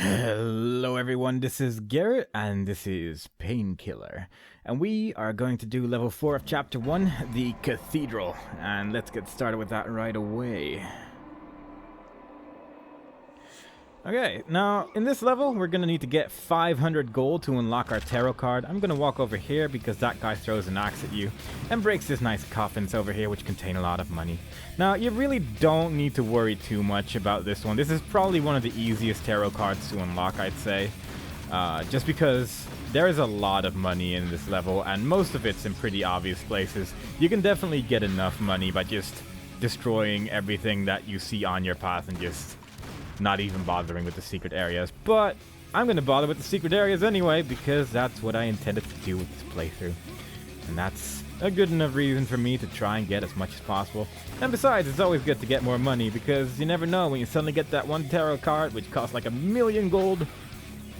Hello everyone, this is Garrett and this is Painkiller. And we are going to do level 4 of chapter 1, the Cathedral. And let's get started with that right away. Okay, now in this level we're going to need to get 500 gold to unlock our tarot card. I'm going to walk over here because that guy throws an axe at you and breaks this nice coffins over here which contain a lot of money. Now you really don't need to worry too much about this one. This is probably one of the easiest tarot cards to unlock, I'd say. Just because there is a lot of money in this level and most of it's in pretty obvious places. You can definitely get enough money by just destroying everything that you see on your path and just not even bothering with the secret areas. But I'm going to bother with the secret areas anyway because that's what I intended to do with this playthrough. And that's a good enough reason for me to try and get as much as possible. And besides, it's always good to get more money because you never know when you suddenly get that one tarot card which costs like 1,000,000 gold,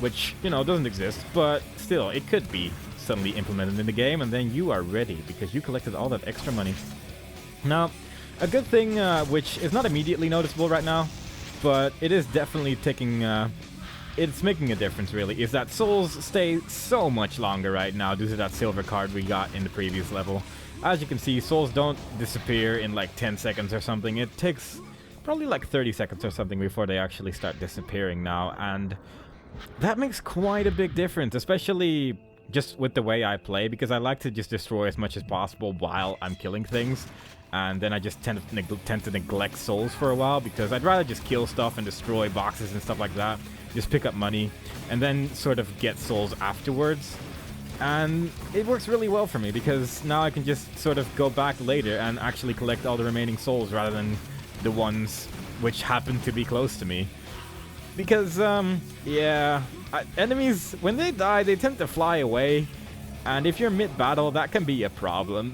which, you know, doesn't exist, but still, it could be suddenly implemented in the game and then you are ready because you collected all that extra money. Now, a good thing which is not immediately noticeable right now, but it is definitely taking, it's making a difference really, is that souls stay so much longer right now due to that silver card we got in the previous level. As you can see, souls don't disappear in like 10 seconds or something. It takes probably like 30 seconds or something before they actually start disappearing now, and that makes quite a big difference, especially just with the way I play, because I like to just destroy as much as possible while I'm killing things. And then I just tend to neglect souls for a while because I'd rather just kill stuff and destroy boxes and stuff like that. Just pick up money and then sort of get souls afterwards. And it works really well for me because now I can just sort of go back later and actually collect all the remaining souls rather than the ones which happen to be close to me. Because, enemies, when they die, they tend to fly away. And if you're mid-battle, that can be a problem.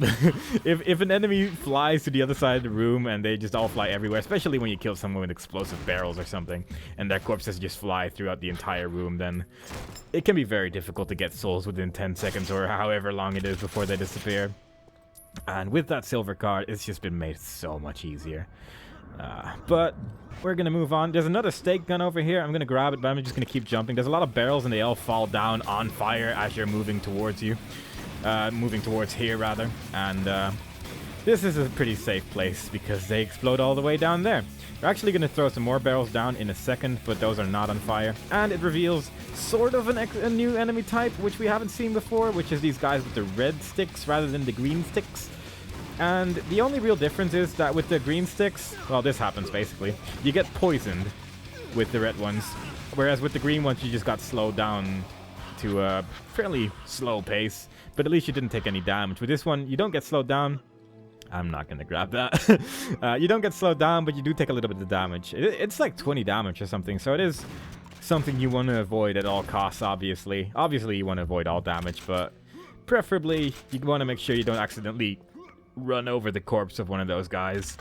if an enemy flies to the other side of the room and they just all fly everywhere, especially when you kill someone with explosive barrels or something, and their corpses just fly throughout the entire room, then it can be very difficult to get souls within 10 seconds or however long it is before they disappear. And with that silver card, it's just been made so much easier. But we're going to move on. There's another stake gun over here. I'm going to grab it, but I'm just going to keep jumping. There's a lot of barrels, and they all fall down on fire as you're moving towards you. Moving towards here, rather. And this is a pretty safe place because they explode all the way down there. We're actually going to throw some more barrels down in a second, but those are not on fire. And it reveals sort of a new enemy type, which we haven't seen before, which is these guys with the red sticks rather than the green sticks. And the only real difference is that with the green sticks, well, this happens basically, you get poisoned with the red ones, whereas with the green ones you just got slowed down to a fairly slow pace, but at least you didn't take any damage. With this one, you don't get slowed down. I'm not going to grab that. You don't get slowed down, but you do take a little bit of damage. It's like 20 damage or something, so it is something you want to avoid at all costs, obviously. Obviously, you want to avoid all damage, but preferably you want to make sure you don't accidentally run over the corpse of one of those guys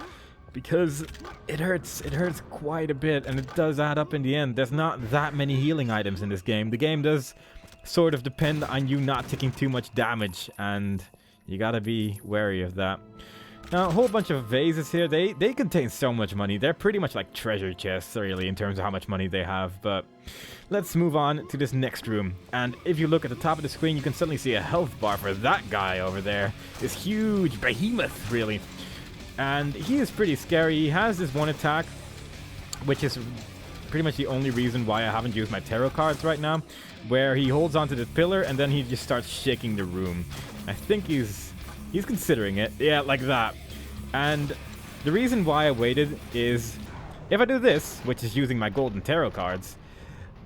because it hurts quite a bit, and it does add up in the end. There's not that many healing items in this game. The game does sort of depend on you not taking too much damage, and you gotta be wary of that. Now, a whole bunch of vases here. They contain so much money. They're pretty much like treasure chests, really, in terms of how much money they have. But let's move on to this next room. And if you look at the top of the screen, you can suddenly see a health bar for that guy over there. This huge behemoth, really. And he is pretty scary. He has this one attack, which is pretty much the only reason why I haven't used my tarot cards right now, where he holds onto the pillar and then he just starts shaking the room. I think he's considering it. Yeah, like that. And the reason why I waited is if I do this, which is using my golden tarot cards,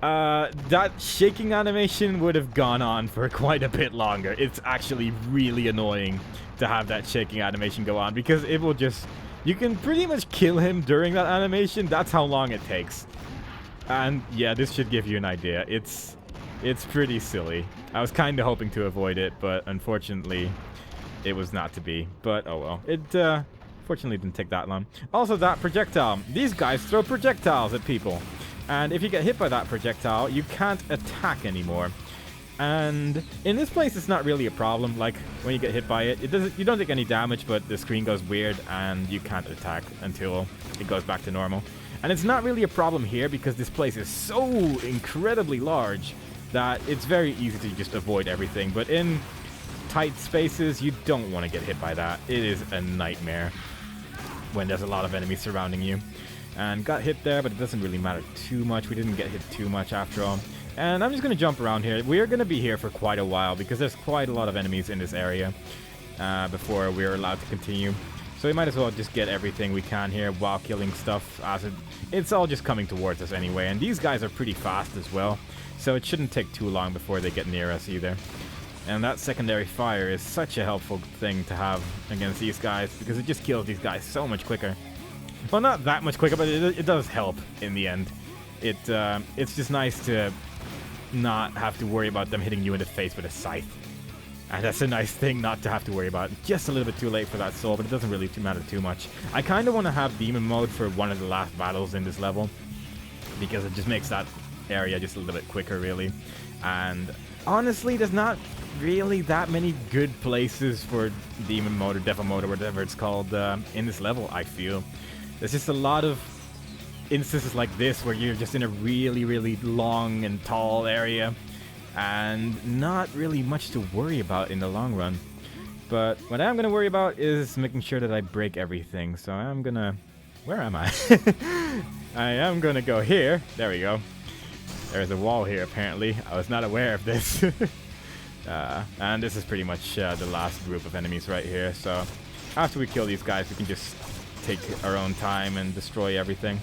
that shaking animation would have gone on for quite a bit longer. It's actually really annoying to have that shaking animation go on because it will just... You can pretty much kill him during that animation. That's how long it takes. And yeah, this should give you an idea. It's pretty silly. I was kind of hoping to avoid it, but unfortunately it was not to be. But oh well. It fortunately didn't take that long. Also, that projectile. These guys throw projectiles at people. And if you get hit by that projectile, you can't attack anymore. And in this place, it's not really a problem. Like, when you get hit by it, you don't take any damage, but the screen goes weird, and you can't attack until it goes back to normal. And it's not really a problem here because this place is so incredibly large that it's very easy to just avoid everything. But in tight spaces, you don't want to get hit by that. It is a nightmare when there's a lot of enemies surrounding you. And got hit there, but it doesn't really matter too much. We didn't get hit too much after all. And I'm just going to jump around here. We're going to be here for quite a while because there's quite a lot of enemies in this area before we're allowed to continue. So we might as well just get everything we can here while killing stuff, as it's all just coming towards us anyway. And these guys are pretty fast as well, so it shouldn't take too long before they get near us either. And that secondary fire is such a helpful thing to have against these guys because it just kills these guys so much quicker. Well, not that much quicker, but it does help in the end. It's just nice to not have to worry about them hitting you in the face with a scythe. And that's a nice thing not to have to worry about. Just a little bit too late for that soul, but it doesn't really matter too much. I kind of want to have demon mode for one of the last battles in this level, because it just makes that area just a little bit quicker, really. And honestly, there's not really that many good places for demon mode or devil mode or whatever it's called in this level, I feel. There's just a lot of instances like this where you're just in a really, really long and tall area and not really much to worry about in the long run. But what I'm going to worry about is making sure that I break everything. So I'm going to... Where am I? I am going to go here. There we go. There's a wall here, apparently. I was not aware of this. And this is pretty much the last group of enemies right here. So after we kill these guys, we can just take our own time and destroy everything.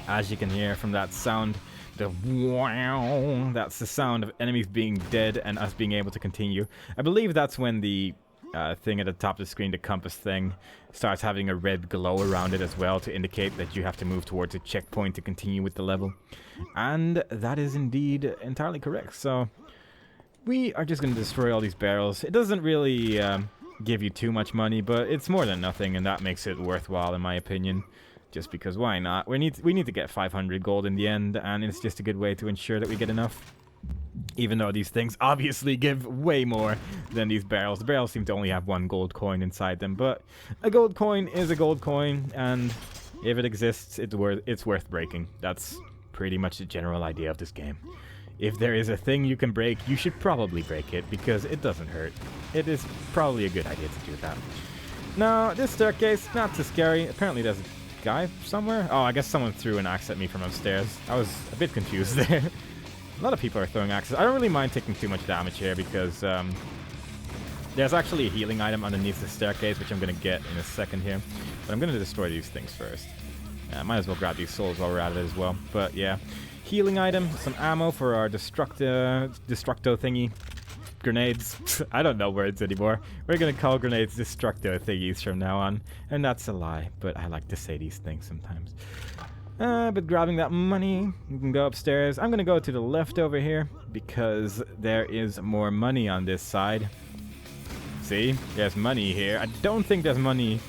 As you can hear from that sound, the wow, that's the sound of enemies being dead and us being able to continue. I believe that's when the thing at the top of the screen, the compass thing, starts having a red glow around it as well to indicate that you have to move towards a checkpoint to continue with the level. And that is indeed entirely correct. So we are just going to destroy all these barrels. It doesn't really give you too much money, but it's more than nothing, and that makes it worthwhile in my opinion. Just because why not? We need to get 500 gold in the end, and it's just a good way to ensure that we get enough. Even though these things obviously give way more than these barrels. The barrels seem to only have 1 gold coin inside them, but a gold coin is a gold coin, and if it exists, it's worth breaking. That's pretty much the general idea of this game. If there is a thing you can break, you should probably break it, because it doesn't hurt. It is probably a good idea to do that. Now, this staircase, not too scary. Apparently there's a guy somewhere. Oh, I guess someone threw an axe at me from upstairs. I was a bit confused there. A lot of people are throwing axes. I don't really mind taking too much damage here, because there's actually a healing item underneath the staircase, which I'm going to get in a second here. But I'm going to destroy these things first. Might as well grab these souls while we're at it as well. But yeah. Healing item, some ammo for our destructo thingy. Grenades. I don't know words anymore. We're gonna call grenades destructo thingies from now on. And that's a lie, but I like to say these things sometimes. But grabbing that money, we can go upstairs. I'm gonna go to the left over here, because there is more money on this side. See? There's money here. I don't think there's money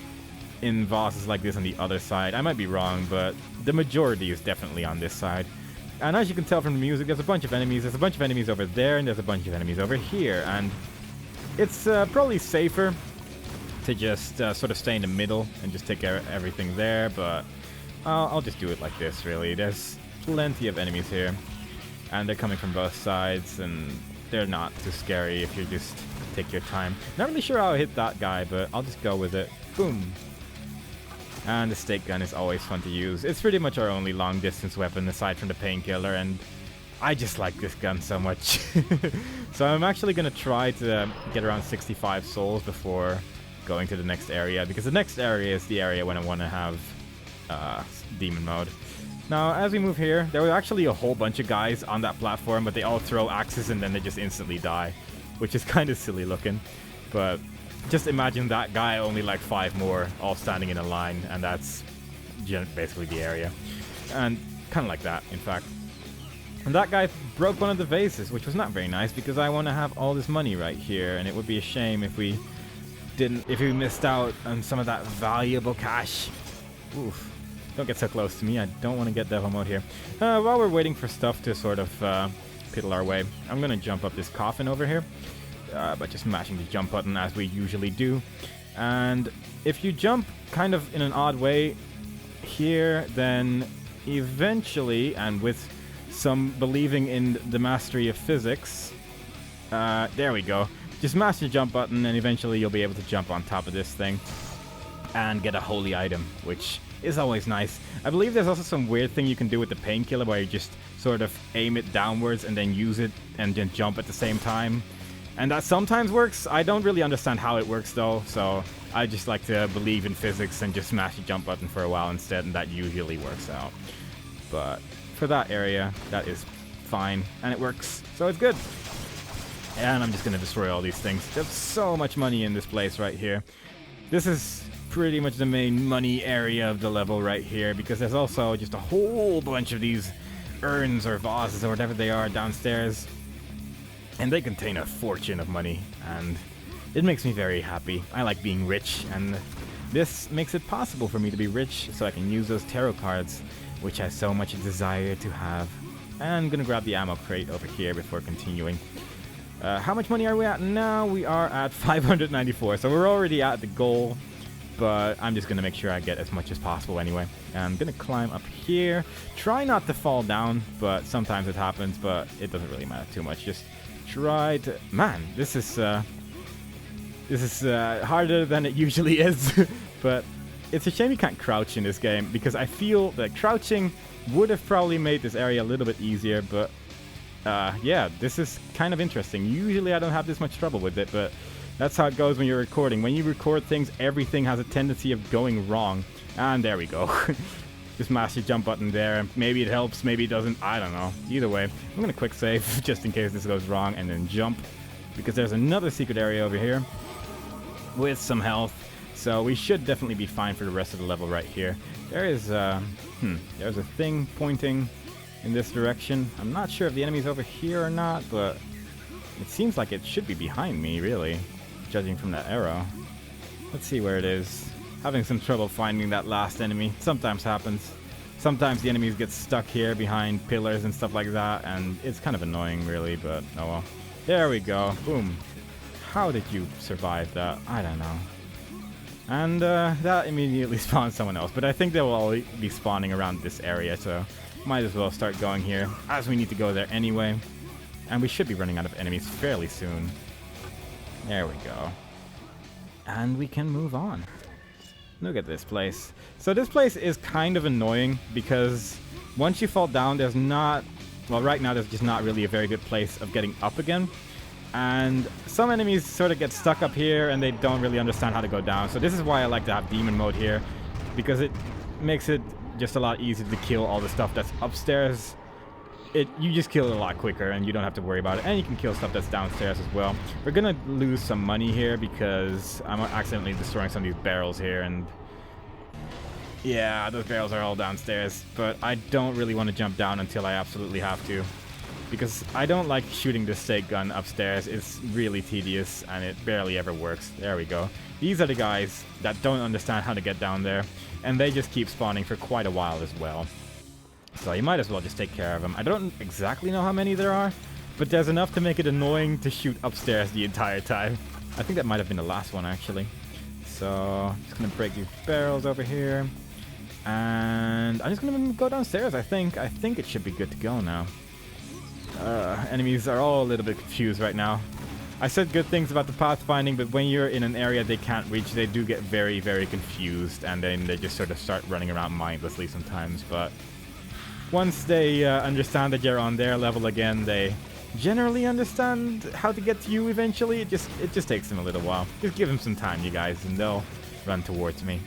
in bosses like this on the other side. I might be wrong, but the majority is definitely on this side. And as you can tell from the music, there's a bunch of enemies. There's a bunch of enemies over there, and there's a bunch of enemies over here. And it's probably safer to just sort of stay in the middle and just take care of everything there. But I'll just do it like this, really. There's plenty of enemies here. And they're coming from both sides, and they're not too scary if you just take your time. Not really sure how I hit that guy, but I'll just go with it. Boom. And the stake gun is always fun to use. It's pretty much our only long-distance weapon aside from the Painkiller, and I just like this gun so much. So I'm actually going to try to get around 65 souls before going to the next area, because the next area is the area when I want to have demon mode. Now, as we move here, there were actually a whole bunch of guys on that platform, but they all throw axes and then they just instantly die, which is kind of silly looking. But just imagine that guy, only like 5 more, all standing in a line, and that's basically the area. And kind of like that, in fact. And that guy broke one of the vases, which was not very nice, because I want to have all this money right here, and it would be a shame if we missed out on some of that valuable cash. Oof. Don't get so close to me. I don't want to get devil mode here. While we're waiting for stuff to sort of piddle our way, I'm going to jump up this coffin over here. By just mashing the jump button as we usually do. And if you jump kind of in an odd way, here, then eventually, and with some believing in the mastery of physics, there we go. Just mash the jump button, and eventually you'll be able to jump on top of this thing and get a holy item, which is always nice. I believe there's also some weird thing you can do with the Painkiller where you just sort of aim it downwards and then use it and then jump at the same time. And that sometimes works. I don't really understand how it works though, so I just like to believe in physics and just smash the jump button for a while instead, and that usually works out. But for that area, that is fine, and it works, so it's good. And I'm just gonna destroy all these things. There's so much money in this place right here. This is pretty much the main money area of the level right here, because there's also just a whole bunch of these urns or vases or whatever they are downstairs, and they contain a fortune of money, and it makes me very happy. I like being rich, and this makes it possible for me to be rich so I can use those tarot cards, which I so much desire to have. And I'm gonna grab the ammo crate over here before continuing. How much money are we at now? We are at 594, so we're already at the goal, but I'm just gonna make sure I get as much as possible anyway. And I'm gonna climb up here. Try not to fall down, but sometimes it happens, but it doesn't really matter too much. Just try to... Man, this is harder than it usually is, but it's a shame you can't crouch in this game, because I feel that crouching would have probably made this area a little bit easier, but yeah, this is kind of interesting. Usually I don't have this much trouble with it, but that's how it goes when you're recording. When you record things, everything has a tendency of going wrong. And there we go. Just mash the jump button there. Maybe it helps, maybe it doesn't. I don't know. Either way, I'm going to quick save just in case this goes wrong, and then jump, because there's another secret area over here with some health. So we should definitely be fine for the rest of the level right here. There is there's a thing pointing in this direction. I'm not sure if the enemy's over here or not, but it seems like it should be behind me, really, judging from that arrow. Let's see where it is. Having some trouble finding that last enemy. Sometimes happens. Sometimes the enemies get stuck here behind pillars and stuff like that, and it's kind of annoying, really, but oh well. There we go. Boom. How did you survive that? I don't know. And that immediately spawns someone else, but I think they will all be spawning around this area, so might as well start going here, as we need to go there anyway. And we should be running out of enemies fairly soon. There we go. And we can move on. Look at this place. So this place is kind of annoying, because once you fall down, there's not... Well, right now there's just not really a very good place of getting up again. And some enemies sort of get stuck up here, and they don't really understand how to go down. So this is why I like to have demon mode here, because it makes it just a lot easier to kill all the stuff that's upstairs. You just kill it a lot quicker, and you don't have to worry about it. And you can kill stuff that's downstairs as well. We're gonna lose some money here because I'm accidentally destroying some of these barrels here, and yeah, those barrels are all downstairs. But I don't really want to jump down until I absolutely have to, because I don't like shooting the stake gun upstairs. It's really tedious, and it barely ever works. There we go. These are the guys that don't understand how to get down there, and they just keep spawning for quite a while as well. So you might as well just take care of them. I don't exactly know how many there are, but there's enough to make it annoying to shoot upstairs the entire time. I think that might have been the last one, actually. So I'm just going to break these barrels over here. And I'm just going to go downstairs, I think. I think it should be good to go now. Enemies are all a little bit confused right now. I said good things about the pathfinding, but when you're in an area they can't reach, they do get very, very confused, and then they just sort of start running around mindlessly sometimes. But once they understand that you're on their level again, they generally understand how to get to you eventually. It just takes them a little while. Just give them some time, you guys, and they'll run towards me.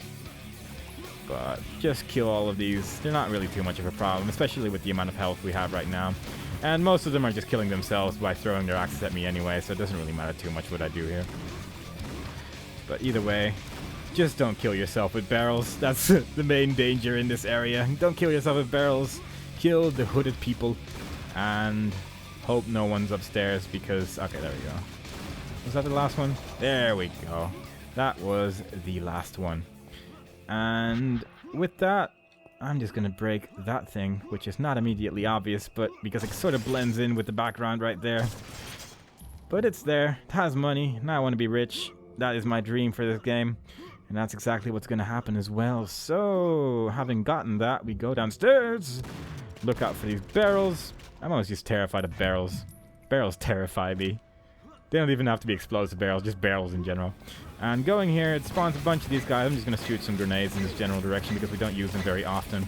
But just kill all of these. They're not really too much of a problem, especially with the amount of health we have right now. And most of them are just killing themselves by throwing their axes at me anyway, so it doesn't really matter too much what I do here. But either way, just don't kill yourself with barrels. That's the main danger in this area. Don't kill yourself with barrels. Kill the hooded people. And hope no one's upstairs, because... Okay, there we go. Was that the last one? There we go. That was the last one. And with that, I'm just going to break that thing, which is not immediately obvious, but because it sort of blends in with the background right there. But it's there. It has money. Now I want to be rich. That is my dream for this game. And that's exactly what's going to happen as well. So, having gotten that, we go downstairs. Look out for these barrels. I'm always just terrified of barrels. Barrels terrify me. They don't even have to be explosive barrels, just barrels in general. And going here, it spawns a bunch of these guys. I'm just going to shoot some grenades in this general direction because we don't use them very often.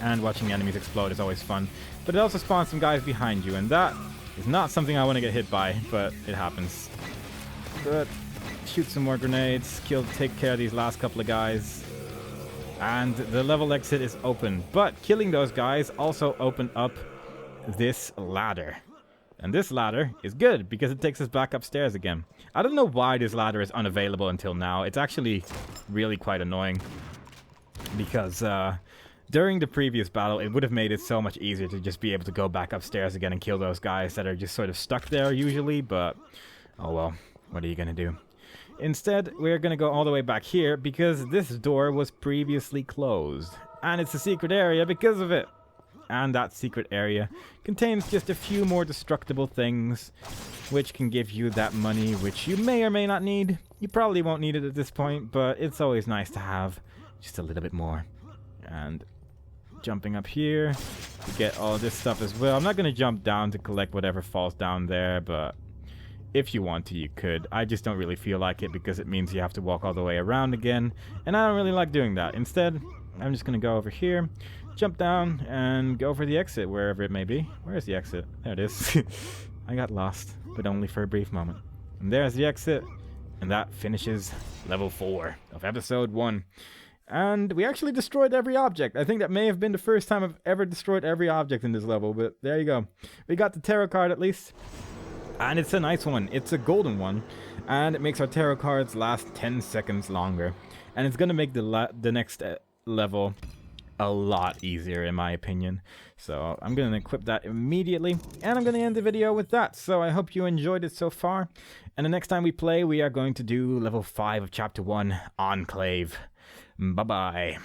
And watching enemies explode is always fun. But it also spawns some guys behind you, and that is not something I want to get hit by, but it happens. But shoot some more grenades, take care of these last couple of guys. And the level exit is open. But killing those guys also opened up this ladder. And this ladder is good because it takes us back upstairs again. I don't know why this ladder is unavailable until now. It's actually really quite annoying. Because during the previous battle, it would have made it so much easier to just be able to go back upstairs again and kill those guys that are just sort of stuck there usually. But, oh well, what are you going to do? Instead, we're going to go all the way back here because this door was previously closed. And it's a secret area because of it. And that secret area contains just a few more destructible things, which can give you that money, which you may or may not need. You probably won't need it at this point, but it's always nice to have just a little bit more. And jumping up here to get all this stuff as well. I'm not going to jump down to collect whatever falls down there, but if you want to, you could. I just don't really feel like it because it means you have to walk all the way around again, and I don't really like doing that. Instead, I'm just going to go over here, jump down, and go for the exit, wherever it may be. Where is the exit? There it is. I got lost, but only for a brief moment. And there's the exit, and that finishes level 4 of episode 1. And we actually destroyed every object. I think that may have been the first time I've ever destroyed every object in this level, but there you go. We got the tarot card at least. And it's a nice one. It's a golden one. And it makes our tarot cards last 10 seconds longer. And it's going to make the next level a lot easier in my opinion. So I'm going to equip that immediately. And I'm going to end the video with that. So I hope you enjoyed it so far. And the next time we play, we are going to do level 5 of chapter 1, Enclave. Bye-bye.